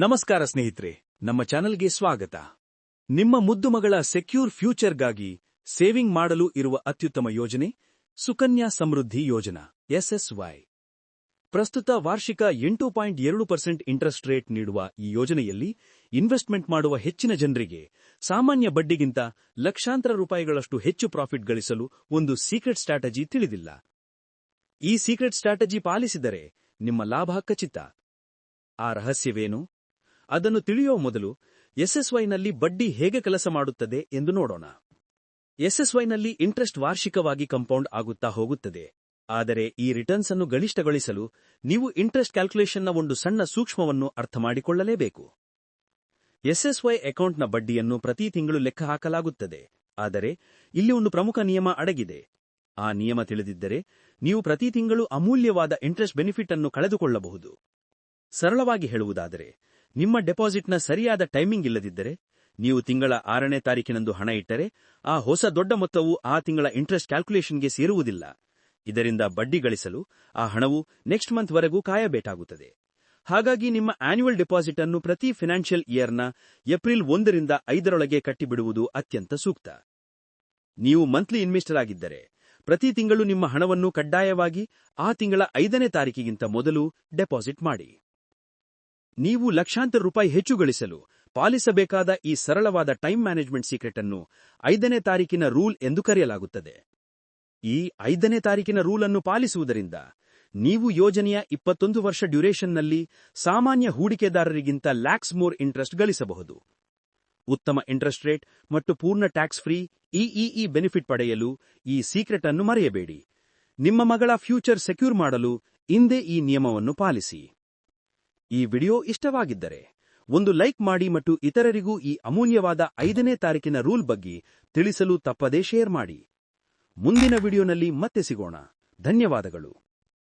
ನಮಸ್ಕಾರ ಸ್ನೇಹಿತರೆ, ನಮ್ಮ ಚಾನೆಲ್ಗೆ ಸ್ವಾಗತ. ನಿಮ್ಮ ಮುದ್ದು ಮಗಳ ಸೆಕ್ಯೂರ್ ಫ್ಯೂಚರ್ಗಾಗಿ ಸೇವಿಂಗ್ ಮಾಡಲು ಇರುವ ಅತ್ಯುತ್ತಮ ಯೋಜನೆ ಸುಕನ್ಯಾ ಸಮೃದ್ಧಿ ಯೋಜನಾ SSY. ಪ್ರಸ್ತುತ ವಾರ್ಷಿಕ 8.2% ಇಂಟ್ರೆಸ್ಟ್ ರೇಟ್ ನೀಡುವ ಈ ಯೋಜನೆಯಲ್ಲಿ ಇನ್ವೆಸ್ಟ್ಮೆಂಟ್ ಮಾಡುವ ಹೆಚ್ಚಿನ ಜನರಿಗೆ ಸಾಮಾನ್ಯ ಬಡ್ಡಿಗಿಂತ ಲಕ್ಷಾಂತರ ರೂಪಾಯಿಗಳಷ್ಟು ಹೆಚ್ಚು ಪ್ರಾಫಿಟ್ ಗಳಿಸಲು ಒಂದು ಸೀಕ್ರೆಟ್ ಸ್ಟ್ರಾಟಜಿ ತಿಳಿದಿಲ್ಲ. ಈ ಸೀಕ್ರೆಟ್ ಸ್ಟ್ರಾಟಜಿ ಪಾಲಿಸಿದರೆ ನಿಮ್ಮ ಲಾಭ ಖಚಿತ. ಆ ರಹಸ್ಯವೇನು? ಅದನ್ನು ತಿಳಿಯುವ ಮೊದಲು SSYನಲ್ಲಿ ಬಡ್ಡಿ ಹೇಗೆ ಕೆಲಸ ಮಾಡುತ್ತದೆ ಎಂದು ನೋಡೋಣ. SSYನಲ್ಲಿ ಇಂಟ್ರೆಸ್ಟ್ ವಾರ್ಷಿಕವಾಗಿ ಕಂಪೌಂಡ್ ಆಗುತ್ತಾ ಹೋಗುತ್ತದೆ. ಆದರೆ ಈ ರಿಟರ್ನ್ಸ್ ಅನ್ನು ಗರಿಷ್ಠಗೊಳಿಸಲು ನೀವು ಇಂಟ್ರೆಸ್ಟ್ ಕ್ಯಾಲ್ಕುಲೇಷನ್ನ ಒಂದು ಸಣ್ಣ ಸೂಕ್ಷ್ಮವನ್ನು ಅರ್ಥಮಾಡಿಕೊಳ್ಳಲೇಬೇಕು. SSY ಅಕೌಂಟ್ನ ಬಡ್ಡಿಯನ್ನು ಪ್ರತಿ ತಿಂಗಳು ಲೆಕ್ಕ ಹಾಕಲಾಗುತ್ತದೆ. ಆದರೆ ಇಲ್ಲಿ ಒಂದು ಪ್ರಮುಖ ನಿಯಮ ಅಡಗಿದೆ. ಆ ನಿಯಮ ತಿಳಿದಿದ್ದರೆ ನೀವು ಪ್ರತಿ ತಿಂಗಳು ಅಮೂಲ್ಯವಾದ ಇಂಟ್ರೆಸ್ಟ್ ಬೆನಿಫಿಟ್ ಅನ್ನು ಕಳೆದುಕೊಳ್ಳಬಹುದು. ಸರಳವಾಗಿ ಹೇಳುವುದಾದರೆ, ನಿಮ್ಮ ಡೆಪಾಸಿಟ್ನ ಸರಿಯಾದ ಟೈಮಿಂಗ್ ಇಲ್ಲದಿದ್ದರೆ, ನೀವು ತಿಂಗಳ 6ನೇ ತಾರೀಕಿನಂದು ಹಣ ಇಟ್ಟರೆ, ಆ ಹೊಸ ದೊಡ್ಡ ಮೊತ್ತವು ಆ ತಿಂಗಳ ಇಂಟ್ರೆಸ್ಟ್ ಕ್ಯಾಲ್ಕುಲೇಷನ್ಗೆ ಸೇರುವುದಿಲ್ಲ. ಇದರಿಂದ ಬಡ್ಡಿ ಗಳಿಸಲು ಆ ಹಣವು ನೆಕ್ಸ್ಟ್ ಮಂತ್ ವರೆಗೂ ಕಾಯಬೇಕಾಗುತ್ತದೆ. ಹಾಗಾಗಿ ನಿಮ್ಮ ಆನ್ಯುವಲ್ ಡಿಪಾಸಿಟ್ ಅನ್ನು ಪ್ರತಿ ಫಿನಾನ್ಷಿಯಲ್ ಇಯರ್ನ ಏಪ್ರಿಲ್ 1ರಿಂದ 5ರೊಳಗೆ ಕಟ್ಟಿಬಿಡುವುದು ಅತ್ಯಂತ ಸೂಕ್ತ. ನೀವು ಮಂತ್ಲಿ ಇನ್ವೆಸ್ಟರ್ ಆಗಿದ್ದರೆ, ಪ್ರತಿ ತಿಂಗಳು ನಿಮ್ಮ ಹಣವನ್ನು ಕಡ್ಡಾಯವಾಗಿ ಆ ತಿಂಗಳ 5ನೇ ತಾರೀಕಿಗಿಂತ ಮೊದಲು ಡೆಪಾಸಿಟ್ ಮಾಡಿ. ನೀವು ಲಕ್ಷಾಂತರ ರೂಪಾಯಿ ಹೆಚ್ಚು ಗಳಿಸಲು ಪಾಲಿಸಬೇಕಾದ ಈ ಸರಳವಾದ ಟೈಮ್ ಮ್ಯಾನೇಜ್ಮೆಂಟ್ ಸೀಕ್ರೆಟ್ ಅನ್ನು 5ನೇ ತಾರೀಕಿನ ರೂಲ್ ಎಂದು ಕರೆಯಲಾಗುತ್ತದೆ. ಈ 5ನೇ ತಾರೀಕಿನ ರೂಲ್ ಅನ್ನು ಪಾಲಿಸುವುದರಿಂದ ನೀವು ಯೋಜನೆಯ 21 ವರ್ಷ ಡ್ಯೂರೇಷನ್ನಲ್ಲಿ ಸಾಮಾನ್ಯ ಹೂಡಿಕೆದಾರರಿಗಿಂತ ಲ್ಯಾಕ್ಸ್ ಮೋರ್ ಇಂಟ್ರೆಸ್ಟ್ ಗಳಿಸಬಹುದು. ಉತ್ತಮ ಇಂಟ್ರೆಸ್ಟ್ ರೇಟ್ ಮತ್ತು ಪೂರ್ಣ ಟ್ಯಾಕ್ಸ್ ಫ್ರೀ ಇಇಇ ಬೆನಿಫಿಟ್ ಪಡೆಯಲು ಈ ಸೀಕ್ರೆಟ್ ಅನ್ನು ಮರೆಯಬೇಡಿ. ನಿಮ್ಮ ಮಗಳ ಫ್ಯೂಚರ್ ಸೆಕ್ಯೂರ್ ಮಾಡಲು ಇಂದೇ ಈ ನಿಯಮವನ್ನು ಪಾಲಿಸಿ. ಈ ವಿಡಿಯೋ ಇಷ್ಟವಾಗಿದ್ದರೆ ಒಂದು ಲೈಕ್ ಮಾಡಿ ಮತ್ತು ಇತರರಿಗೂ ಈ ಅಮೂಲ್ಯವಾದ 5ನೇ ತಾರೀಕಿನ ರೂಲ್ ಬಗ್ಗೆ ತಿಳಿಸಲು ತಪ್ಪದೇ ಶೇರ್ ಮಾಡಿ. ಮುಂದಿನ ವಿಡಿಯೋನಲ್ಲಿ ಮತ್ತೆ ಸಿಗೋಣ. ಧನ್ಯವಾದಗಳು.